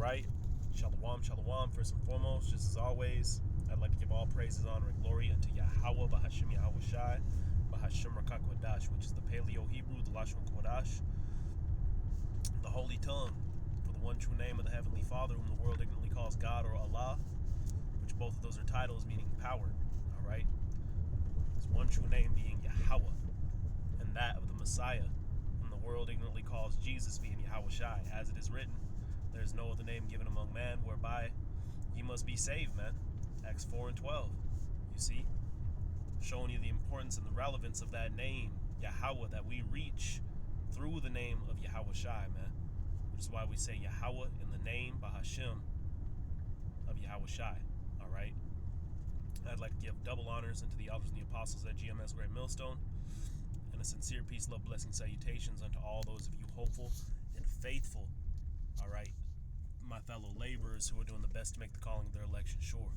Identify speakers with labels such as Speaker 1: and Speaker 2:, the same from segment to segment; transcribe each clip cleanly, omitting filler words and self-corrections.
Speaker 1: right. Shalom, shalom. First and foremost, just as always, I'd like to give all praises, honor, and glory unto Yahweh, Bahashim Yahweh Shai, Bahashim Rakak Kodash, which is the Paleo Hebrew, the Lashon Kodash, the Holy Tongue, for the one true name of the Heavenly Father, whom the world ignorantly calls God or Allah, which both of those are titles meaning power. All right. There's one true name being Yahweh, and that of the Messiah, whom the world ignorantly calls Jesus, being Yahweh Shai, as it is written. There's no other name given among man whereby ye must be saved, man. Acts 4:12. You see? Showing you the importance and the relevance of that name, Yahweh, that we reach through the name of Yahweh Shai, man. Which is why we say Yahweh in the name, Bahashim, of Yahweh Shai. Alright? I'd like to give double honors unto the elders and the apostles at GMS Great Millstone, and a sincere peace, love, blessing, salutations unto all those of you hopeful and faithful, all right, my fellow laborers who are doing the best to make the calling of their election sure,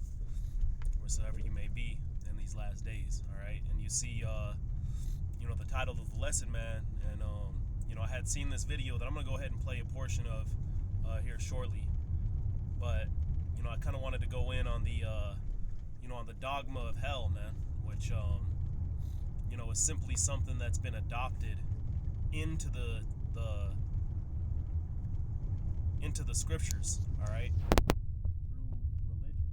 Speaker 1: wheresoever you may be in these last days, all right. And you see, the title of the lesson, man, and I had seen this video that I'm gonna go ahead and play a portion of here shortly, but I kind of wanted to go in on the on the dogma of hell, man, which is simply something that's been adopted into the scriptures, all right, through religion.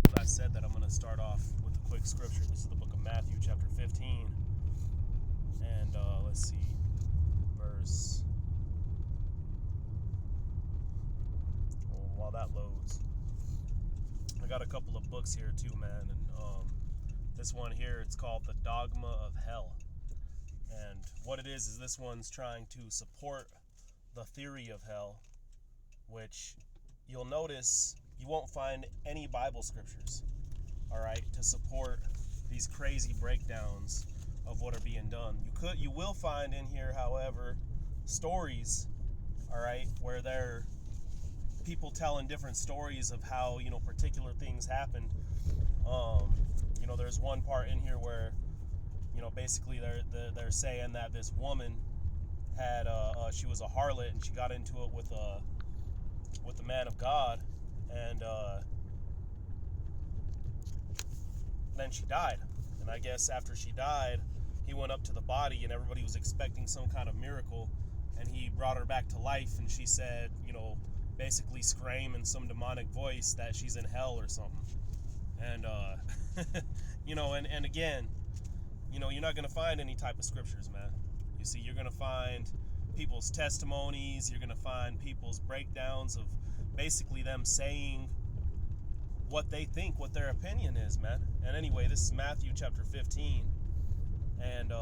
Speaker 1: And as I said that, I'm going to start off with a quick scripture. This is the book of Matthew, chapter 15, and let's see, verse. While that loads, I got a couple of books here too, man, and this one here, it's called The Dogma of Hell. And what it is this one's trying to support the theory of hell, which you'll notice you won't find any Bible scriptures, all right, to support these crazy breakdowns of what are being done. You will find in here, however, stories, all right, where there are people telling different stories of how, particular things happened. There's one part in here where basically they're saying that this woman had she was a harlot, and she got into it with the man of God, and then she died. And I guess after she died, he went up to the body, and everybody was expecting some kind of miracle, and he brought her back to life, and she said, basically scream in some demonic voice that she's in hell or something. And and again, you're not going to find any type of scriptures, man. You see, you're going to find people's testimonies. You're going to find people's breakdowns of basically them saying what they think, what their opinion is, man. And anyway, this is Matthew chapter 15. And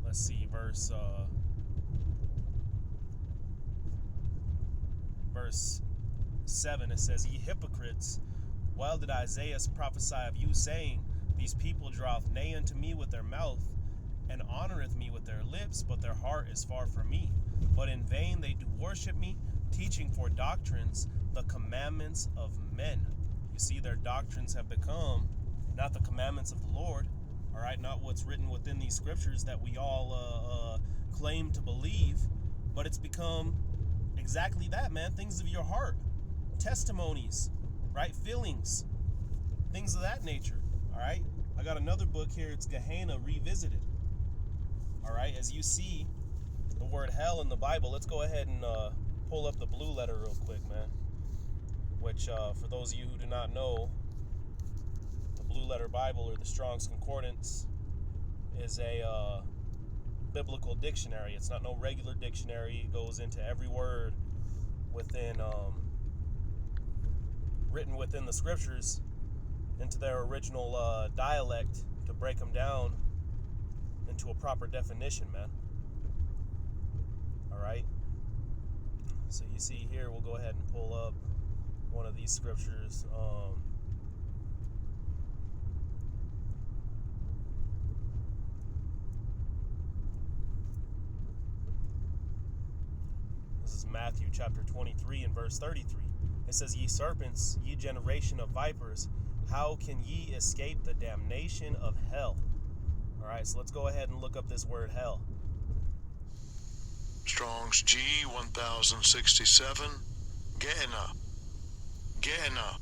Speaker 1: let's see, verse 7, it says, "Ye hypocrites, well did Isaiah prophesy of you, saying, These people draweth nigh unto me with their mouth, and honoreth me with their lips, but their heart is far from me. But in vain they do worship me, teaching for doctrines the commandments of men." You see, their doctrines have become not the commandments of the Lord, all right, not what's written within these scriptures that we all claim to believe, but it's become exactly that, man. Things of your heart, testimonies, right? Feelings, things of that nature. All right. I got another book here. It's Gehenna Revisited. All right. As you see the word hell in the Bible, let's go ahead and pull up the blue letter real quick, man. Which, for those of you who do not know, the Blue Letter Bible, or the Strong's Concordance, is a biblical dictionary. It's not no regular dictionary. It goes into every word within written within the scriptures into their original dialect to break them down into a proper definition, man. All right. So you see here, we'll go ahead and pull up one of these scriptures. This is Matthew chapter 23 and verse 33. It says, "Ye serpents, ye generation of vipers, how can ye escape the damnation of hell?" All right, so let's go ahead and look up this word hell.
Speaker 2: Strong's G 1067. Gehenna.
Speaker 1: Gehenna,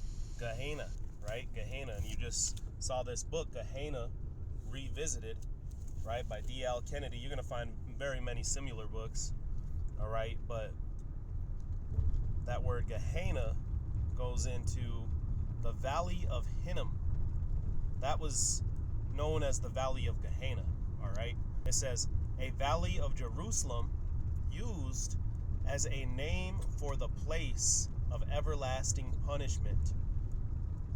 Speaker 1: right? Gehenna. And you just saw this book, Gehenna Revisited, right, by D.L. Kennedy. You're going to find very many similar books, all right? But that word Gehenna goes into the Valley of Hinnom. That was known as the Valley of Gehenna, all right? It says, a valley of Jerusalem used as a name for the place of everlasting punishment.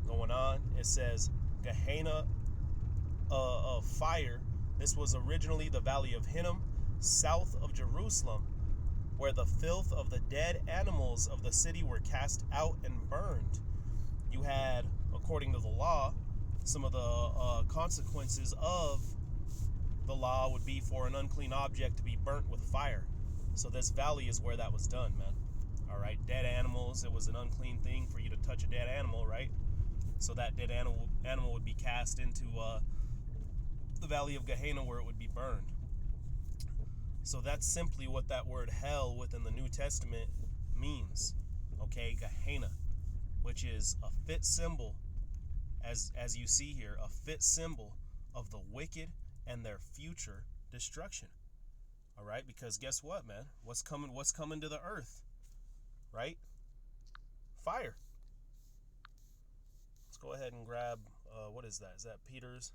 Speaker 1: Going on, it says, Gehenna of fire. This was originally the Valley of Hinnom, south of Jerusalem, where the filth of the dead animals of the city were cast out and burned. You had, according to the law, some of the consequences of the law would be for an unclean object to be burnt with fire. So this valley is where that was done, man. All right, dead animals, it was an unclean thing for you to touch a dead animal, right? So that dead animal would be cast into the Valley of Gehenna, where it would be burned. So that's simply what that word hell within the New Testament means. Okay, Gehenna, which is a fit symbol, as you see here, a fit symbol of the wicked and their future destruction. All right, because guess what, man? What's coming to the earth? Right? Fire. Let's go ahead and grab, what is that? Is that Peter's?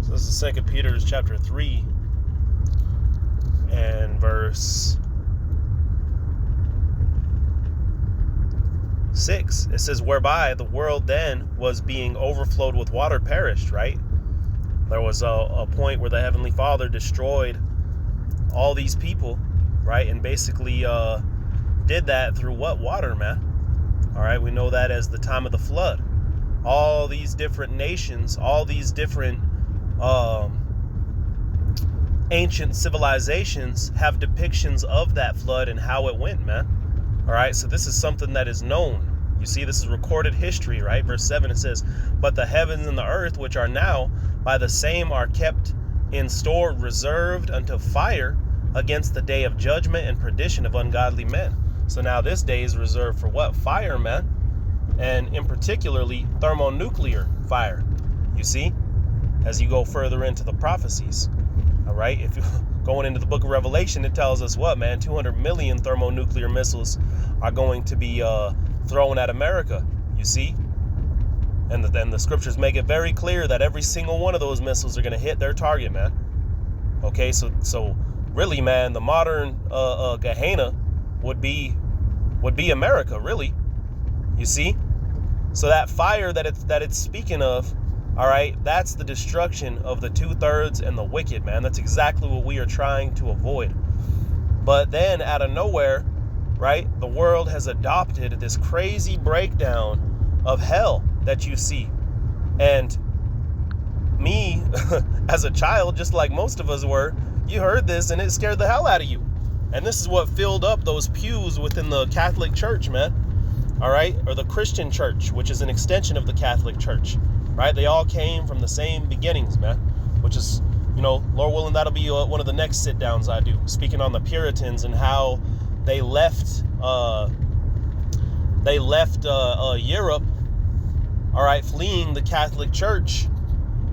Speaker 1: This is 2 Peter chapter 3 and verse 6. It says, whereby the world then was being overflowed with water perished, right? There was a point where the Heavenly Father destroyed all these people, right? And basically did that through what? Water, man. All right, we know that as the time of the flood. All these different nations, all these different ancient civilizations have depictions of that flood and how it went, man. All right, so this is something that is known. You see, this is recorded history, right? Verse 7, it says, but the heavens and the earth, which are now by the same, are kept in store, reserved unto fire against the day of judgment and perdition of ungodly men. So now this day is reserved for what? Fire, man. And in particularly thermonuclear fire. You see, as you go further into the prophecies. All right, if you're going into the book of Revelation, it tells us what, man? 200 million thermonuclear missiles are going to be thrown at America. You see, and then the scriptures make it very clear that every single one of those missiles are going to hit their target, man. Okay, so really, man, the modern Gehenna would be America, really. You see, so that fire that it's speaking of. All right, that's the destruction of the 2/3 and the wicked, man. That's exactly what we are trying to avoid. But then out of nowhere, right, the world has adopted this crazy breakdown of hell that you see. And me, as a child, just like most of us were, you heard this and it scared the hell out of you. And this is what filled up those pews within the Catholic Church, man. All right, or the Christian Church, which is an extension of the Catholic Church. Right, they all came from the same beginnings, man, which is, you know, Lord willing, that'll be one of the next sit downs I do, speaking on the Puritans and how they left Europe, all right, fleeing the Catholic Church,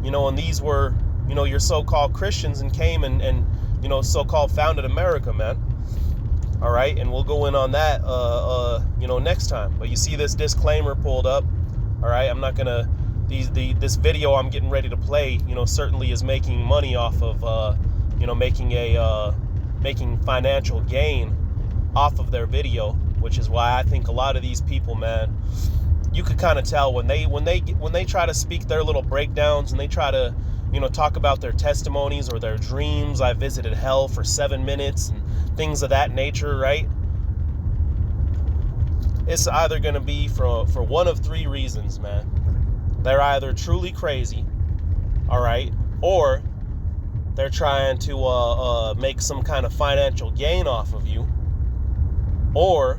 Speaker 1: you know, and these were, you know, your so-called Christians, and came and you know, so-called founded America, man. All right, and we'll go in on that, you know, next time. But you see this disclaimer pulled up. All right, I'm not gonna. This video I'm getting ready to play, you know, certainly is making money off of, you know, making financial gain off of their video, which is why I think a lot of these people, man, you could kind of tell when they try to speak their little breakdowns and they try to, talk about their testimonies or their dreams. I visited hell for 7 minutes and things of that nature, right? It's either going to be for one of three reasons, man. They're either truly crazy, all right, or they're trying to make some kind of financial gain off of you, or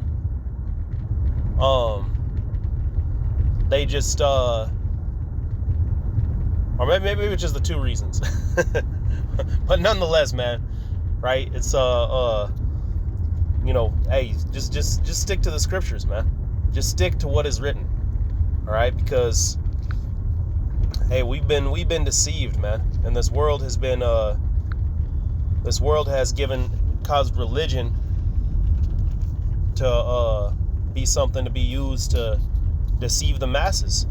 Speaker 1: they just or maybe it's just the two reasons. But nonetheless, man, right? It's hey, just stick to the scriptures, man. Just stick to what is written. All right? Because hey, we've been deceived, man. And this world has caused religion to be something to be used to deceive the masses.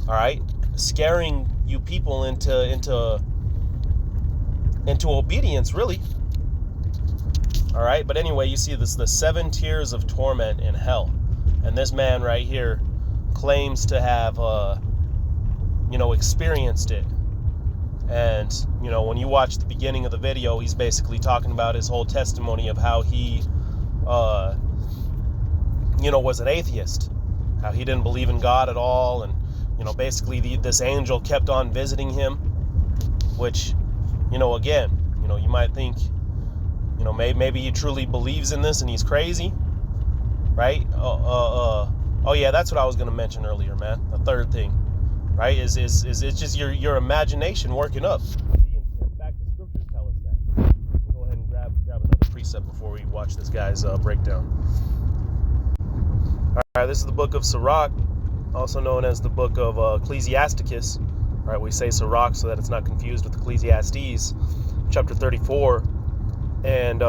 Speaker 1: All right? Scaring you people into obedience, really. All right? But anyway, you see the 7 tiers of torment in hell. And this man right here claims to have experienced it. And when you watch the beginning of the video, he's basically talking about his whole testimony of how he was an atheist, how he didn't believe in God at all. And basically this angel kept on visiting him, which again, you might think maybe he truly believes in this and he's crazy, right? Oh yeah, that's what I was going to mention earlier, man. The third thing, right, is it's just your imagination working up. In fact, the scriptures tell us that. Let me go ahead and grab another precept before we watch this guy's breakdown. All right, this is the book of Sirach, also known as the book of Ecclesiasticus. All right, we say Sirach so that it's not confused with Ecclesiastes, chapter 34, and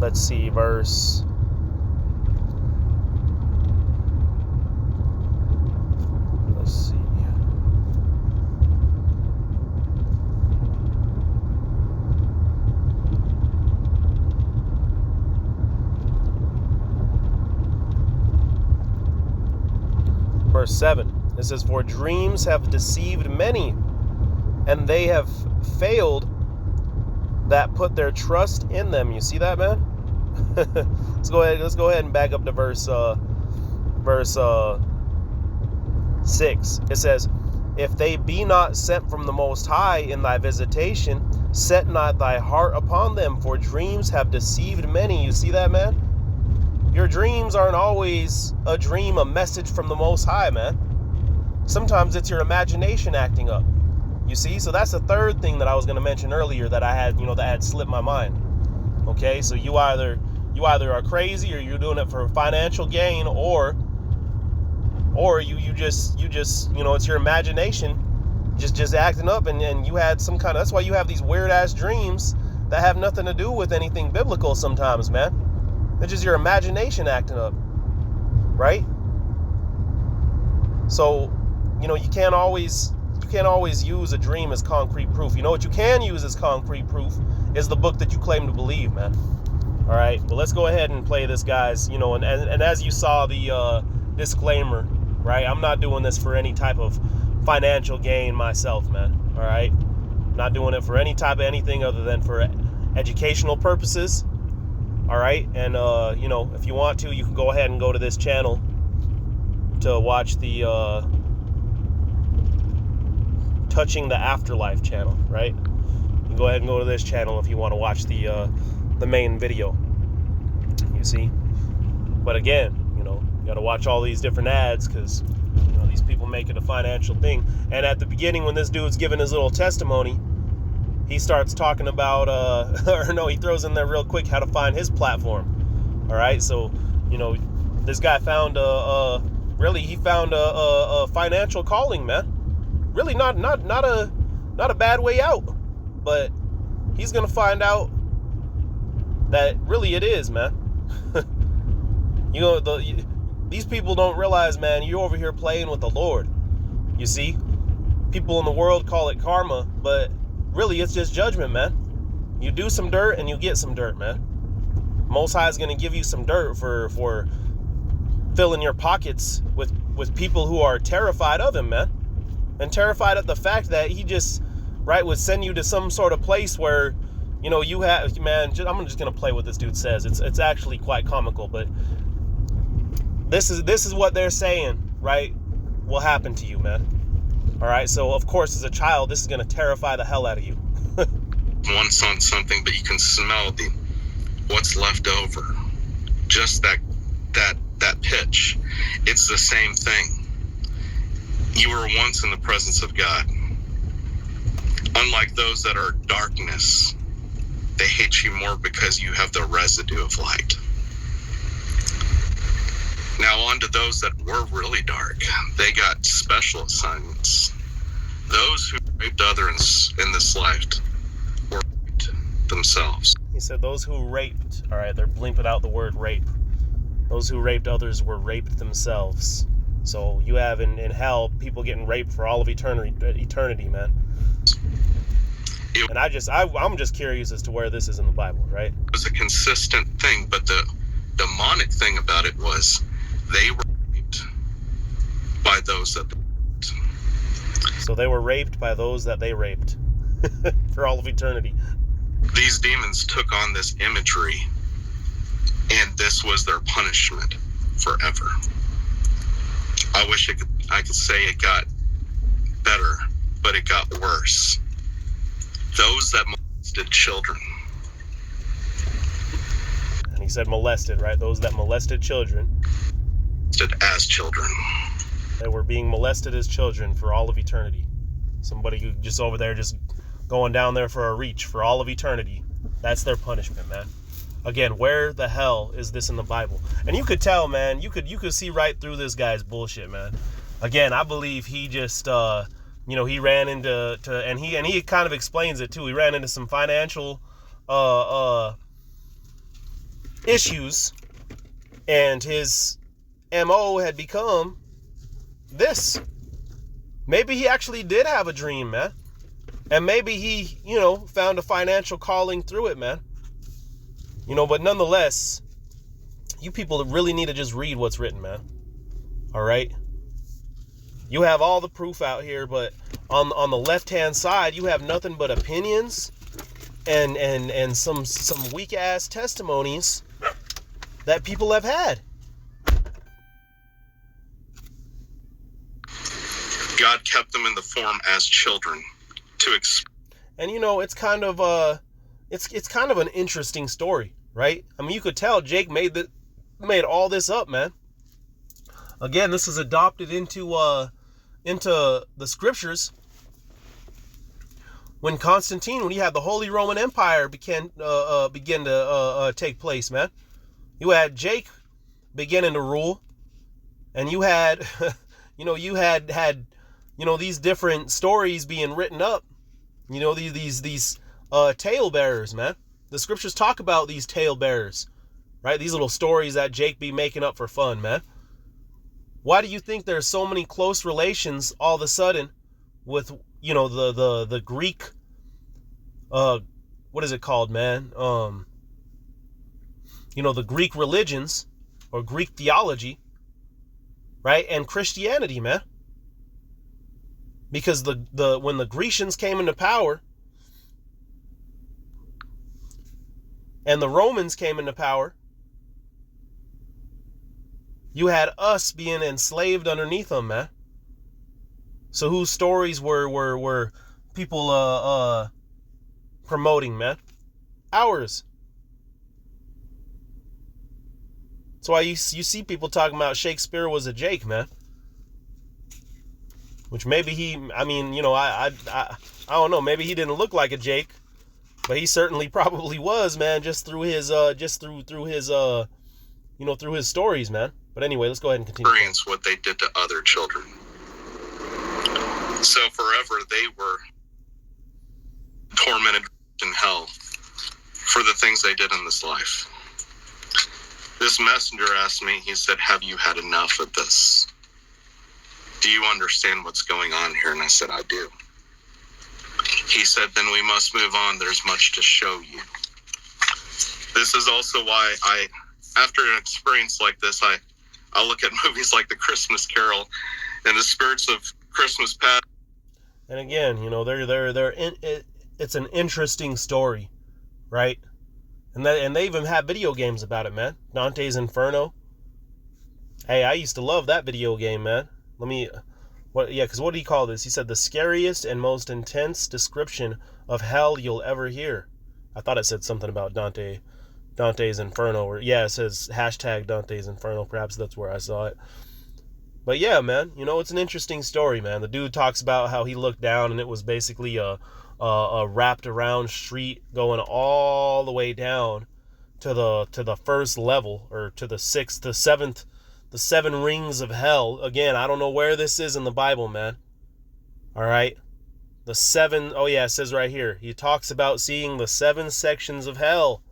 Speaker 1: let's see, verse. Let's see. Verse 7. It says, "For dreams have deceived many, and they have failed that put their trust in them." You see that, man? Let's go ahead and back up to verse 6. It says, "If they be not sent from the Most High in thy visitation, set not thy heart upon them, for dreams have deceived many." You see that, man? Your dreams aren't always a dream, a message from the Most High, man. Sometimes it's your imagination acting up. You see? So that's the third thing that I was going to mention earlier that I had, that had slipped my mind. Okay? So you either are crazy, or you're doing it for financial gain, or you just it's your imagination just acting up, and you had some kind of, that's why you have these weird ass dreams that have nothing to do with anything biblical sometimes, man. It's just your imagination acting up, right? So, you can't always use a dream as concrete proof. You know what you can use as concrete proof is the book that you claim to believe, man. All right, well, let's go ahead and play this, guys. And as you saw the disclaimer, right? I'm not doing this for any type of financial gain myself, man. All right, not doing it for any type of anything other than for educational purposes. All right, and if you want to, you can go ahead and go to this channel to watch the Touching the Afterlife channel, right? You can go ahead and go to this channel if you want to watch the main video. You see, but again, you got to watch all these different ads because these people make it a financial thing. And at the beginning, when this dude's giving his little testimony, he starts talking about, he throws in there real quick how to find his platform. All right, so this guy found a financial calling, man. Really not a bad way out, but he's gonna find out that really it is, man. These people don't realize, man, you're over here playing with the Lord. You see, people in the world call it karma, but really it's just judgment, man. You do some dirt and you get some dirt, man. Most High is going to give you some dirt for filling your pockets with people who are terrified of him, man. and terrified at the fact that he just, right, would send you to some sort of place where, you know, you have, man, I'm just going to play what this dude says. It's actually quite comical, but this is what they're saying, right, will happen to you, man. All right, so of course, as a child, this is going to terrify the hell out of you.
Speaker 3: Once on something, but you can smell what's left over. Just that pitch. It's the same thing. You were once in the presence of God. Unlike those that are darkness, they hate you more because you have the residue of light. Now on to those that were really dark. They got special assignments. Those who raped others in this life were raped themselves.
Speaker 1: He said those who raped, all right, they're bleeping out the word rape. Those who raped others were raped themselves. So you have in hell people getting raped for all of eternity, man. And I'm just curious as to where this is in the Bible, right?
Speaker 3: It was a consistent thing, but the demonic thing about it was they were raped by those that.
Speaker 1: So they were raped by those that they raped for all of eternity.
Speaker 3: These demons took on this imagery, and this was their punishment forever. I wish I could say it got better, but it got worse. Those that molested children.
Speaker 1: And he said molested, right? Those that molested children.
Speaker 3: As children.
Speaker 1: They were being molested as children for all of eternity. Somebody who just over there just going down there for a reach for all of eternity. That's their punishment, man. Again, where the hell is this in the Bible? And you could tell, man, you could see right through this guy's bullshit, man. Again, I believe he just he ran into and he kind of explains it too. He ran into some financial issues, and his MO had become this. Maybe he actually did have a dream, man. And maybe he, found a financial calling through it, man. But nonetheless, you people really need to just read what's written, man. All right? You have all the proof out here, but on the left-hand side, you have nothing but opinions and some weak-ass testimonies that people have had.
Speaker 3: God kept them in the form as children to
Speaker 1: and it's kind of it's kind of an interesting story, right? I mean, you could tell Jake made all this up, man. Again, this is adopted into the scriptures when you had the Holy Roman Empire begin to take place, man. You had Jake beginning to rule, and you had you had these different stories being written up. These tale bearers, man. The scriptures talk about these tale bearers, right? These little stories that Jake be making up for fun, man. Why do you think there's so many close relations all of a sudden with, the Greek, what is it called, man? The Greek religions or Greek theology, right? And Christianity, man. Because when the Grecians came into power and the Romans came into power, you had us being enslaved underneath them, man. So whose stories were people promoting, man? Ours. That's why you see people talking about Shakespeare was a Jake, man. Which maybe I don't know, maybe he didn't look like a Jake, but he certainly probably was, man, just through his through his stories, man. But anyway, let's go ahead and continue.
Speaker 3: Experience what they did to other children. So forever they were tormented in hell for the things they did in this life. This messenger asked me, he said, "Have you had enough of this? Do you understand what's going on here?" And I said, "I do." He said, "Then we must move on. There's much to show you." This is also why after an experience like this, I look at movies like The Christmas Carol and the spirits of Christmas past
Speaker 1: And again, it's an interesting story, right? And they even have video games about it, man. Dante's Inferno. Hey, I used to love that video game, man. Because what did he call this? He said the scariest and most intense description of hell you'll ever hear. I thought it said something about Dante's Inferno. Or yeah, it says hashtag Dante's Inferno. Perhaps that's where I saw it. But yeah, man, it's an interesting story, man. The dude talks about how he looked down and it was basically a wrapped around street going all the way down to the first level, or to the seven rings of hell. Again, I don't know where this is in the Bible, man. All right. It says right here. He talks about seeing the 7 sections of hell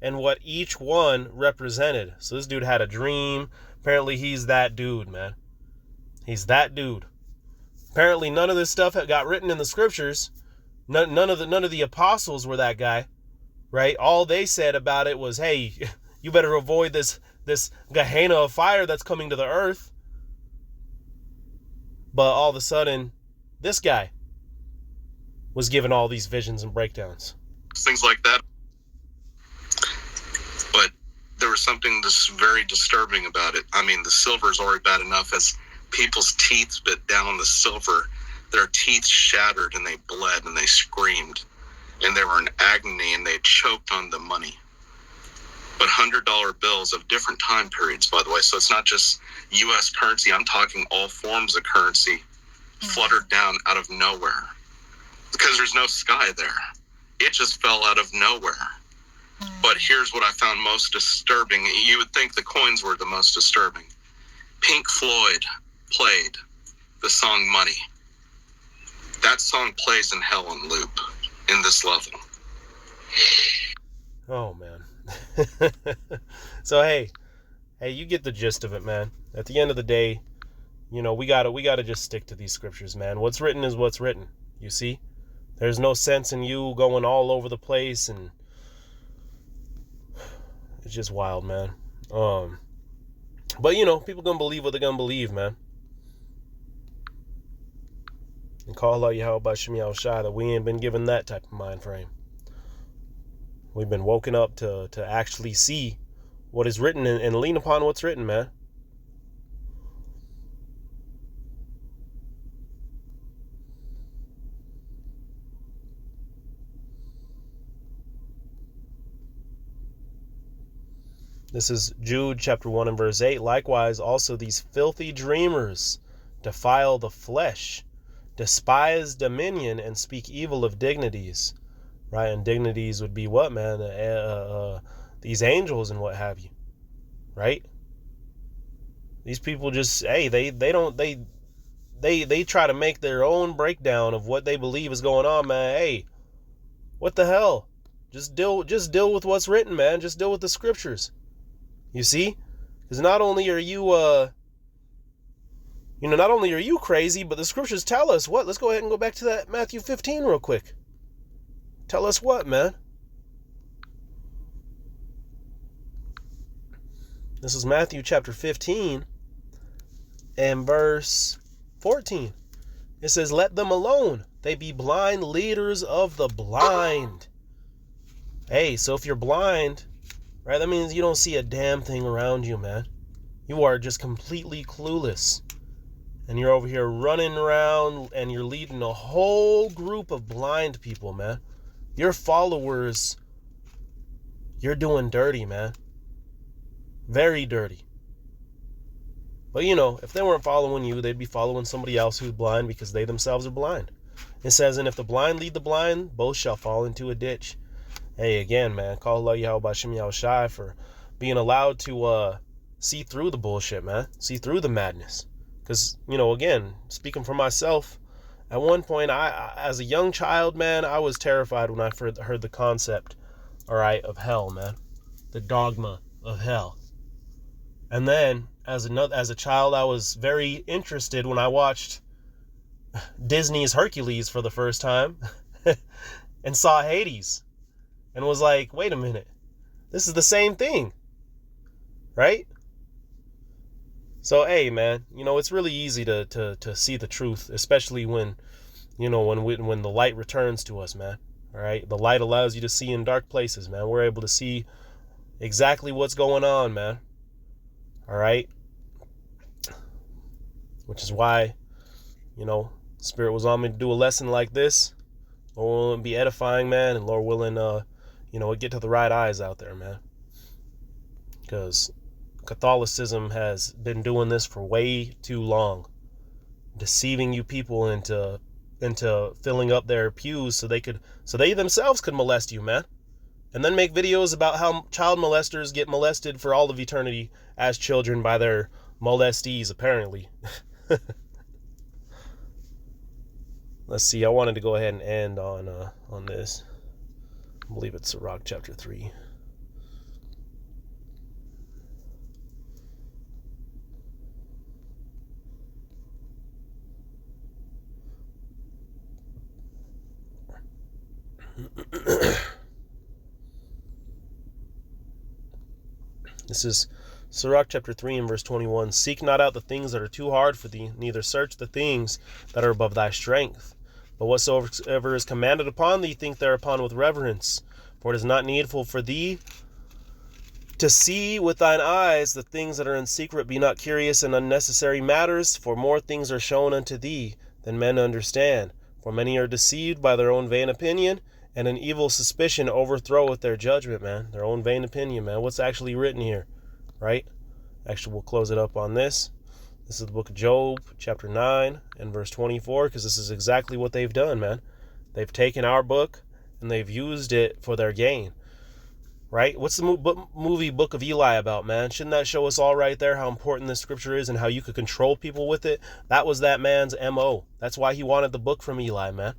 Speaker 1: and what each one represented. So this dude had a dream. Apparently he's that dude, man. He's that dude. Apparently none of this stuff got written in the scriptures. None of the apostles were that guy, right? All they said about it was, hey, you better avoid this Gehenna of fire that's coming to the earth. But all of a sudden, this guy was given all these visions and breakdowns.
Speaker 3: Things like that. But there was something very disturbing about it. I mean, the silver is already bad enough. As people's teeth bit down on the silver, their teeth shattered and they bled and they screamed. And they were in agony and they choked on the money. But $100 bills of different time periods, by the way. So it's not just U.S. currency. I'm talking all forms of currency fluttered down out of nowhere. Because there's no sky there. It just fell out of nowhere. But here's what I found most disturbing. You would think the coins were the most disturbing. Pink Floyd played the song Money. That song plays in hell on loop in this level.
Speaker 1: Oh, man. So, hey, you get the gist of it, man. At the end of the day, we gotta just stick to these scriptures, man. What's written is what's written. You see? There's no sense in you going all over the place, and it's just wild, man. But people gonna believe what they're gonna believe, man. And call Allah Yahweh Bashim Yahushai that we ain't been given that type of mind frame. We've been woken up to actually see what is written and lean upon what's written, man. This is Jude chapter 1 and verse 8. Likewise, also these filthy dreamers defile the flesh, despise dominion, and speak evil of dignities. Right? And dignities would be what, man? These angels and what have you. Right? These people just, hey, they try to make their own breakdown of what they believe is going on, man. Hey, what the hell? Just deal with what's written, man. Just deal with the scriptures. You see? Because not only are you crazy, but the scriptures tell us what? Let's go ahead and go back to that Matthew 15 real quick. Tell us what, man? This is Matthew chapter 15 and verse 14. It says, let them alone. They be blind leaders of the blind. Hey, so if you're blind, right, that means you don't see a damn thing around you, man. You are just completely clueless. And you're over here running around and you're leading a whole group of blind people, man. Your followers, you're doing dirty, man. Very dirty. But if they weren't following you, they'd be following somebody else who's blind because they themselves are blind. It says, and if the blind lead the blind, both shall fall into a ditch. Hey, again, man, call Allah Yahweh Bashim Yahushai for being allowed to see through the bullshit, man. See through the madness. Because, again, speaking for myself, at one point, I as a young child, man, I was terrified when I heard the concept, all right, of hell, man. The dogma of hell. And then, as a child, I was very interested when I watched Disney's Hercules for the first time and saw Hades. And was like, wait a minute, this is the same thing, right? So, hey, man, it's really easy to see the truth, especially when You know, when the light returns to us, man. All right, the light allows you to see in dark places, man. We're able to see exactly what's going on, man. All right, which is why, you know, Spirit was on me to do a lesson like this. Lord willing, be edifying, man, and Lord willing, you know, get to the right eyes out there, man. Because Catholicism has been doing this for way too long, deceiving you people into filling up their pews so they themselves could molest you, man, and then make videos about how child molesters get molested for all of eternity as children by their molestees, apparently. Let's see. I wanted to go ahead and end on this. I believe it's Sirach chapter 3. This is Sirach chapter 3 and verse 21. Seek not out the things that are too hard for thee, neither search the things that are above thy strength. But whatsoever is commanded upon thee, think thereupon with reverence. For it is not needful for thee to see with thine eyes the things that are in secret. Be not curious in unnecessary matters, for more things are shown unto thee than men understand. For many are deceived by their own vain opinion, and an evil suspicion overthroweth their judgment, man. Their own vain opinion, man. What's actually written here, right? Actually, we'll close it up on this. This is the book of Job, chapter 9 and verse 24, because this is exactly what they've done, man. They've taken our book and they've used it for their gain, right? What's the movie Book of Eli about, man? Shouldn't that show us all right there how important this scripture is and how you could control people with it? That was that man's MO. That's why he wanted the book from Eli, man,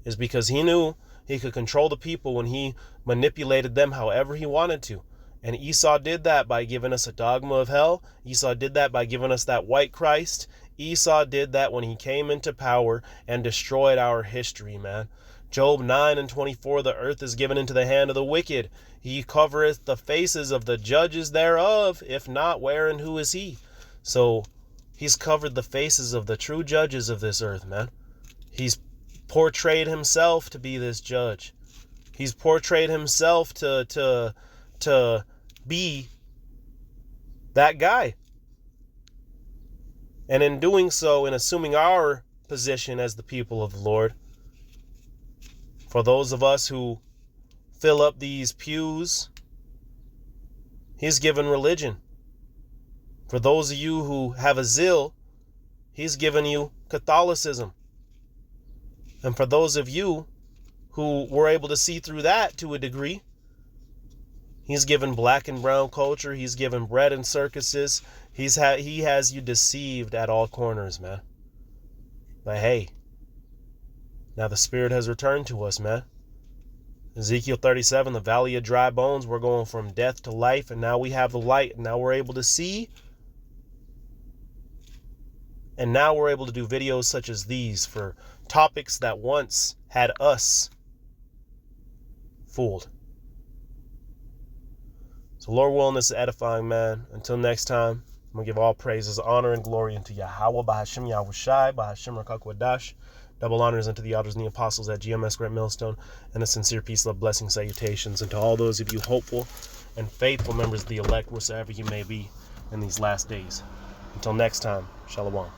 Speaker 1: is because he knew he could control the people when he manipulated them however he wanted to. And Esau did that by giving us a dogma of hell. Esau did that by giving us that white Christ. Esau did that when he came into power and destroyed our history, man. Job 9 and 24, the earth is given into the hand of the wicked. He covereth the faces of the judges thereof. If not, where and who is he? So he's covered the faces of the true judges of this earth, man. He's portrayed himself to be this judge. He's portrayed himself to be that guy. And in doing so, in assuming our position as the people of the Lord, for those of us who fill up these pews, he's given religion. For those of you who have a zeal, he's given you Catholicism. And for those of you who were able to see through that to a degree, he's given black and brown culture. He's given bread and circuses. He has you deceived at all corners, man. But hey, now the Spirit has returned to us, man. Ezekiel 37, the valley of dry bones. We're going from death to life, and now we have the light, and now we're able to see. And now we're able to do videos such as these for topics that once had us fooled. So Lord willing, this is edifying, man. Until next time, I'm going to give all praises, honor, and glory unto Yahweh, Bahashim Yahushai, Bahashim Rakakwadash. Double honors unto the elders and the apostles at GMS Great Millstone, and a sincere peace, love, blessing, salutations unto all those of you hopeful and faithful members of the elect, wheresoever you may be in these last days. Until next time, Shalom.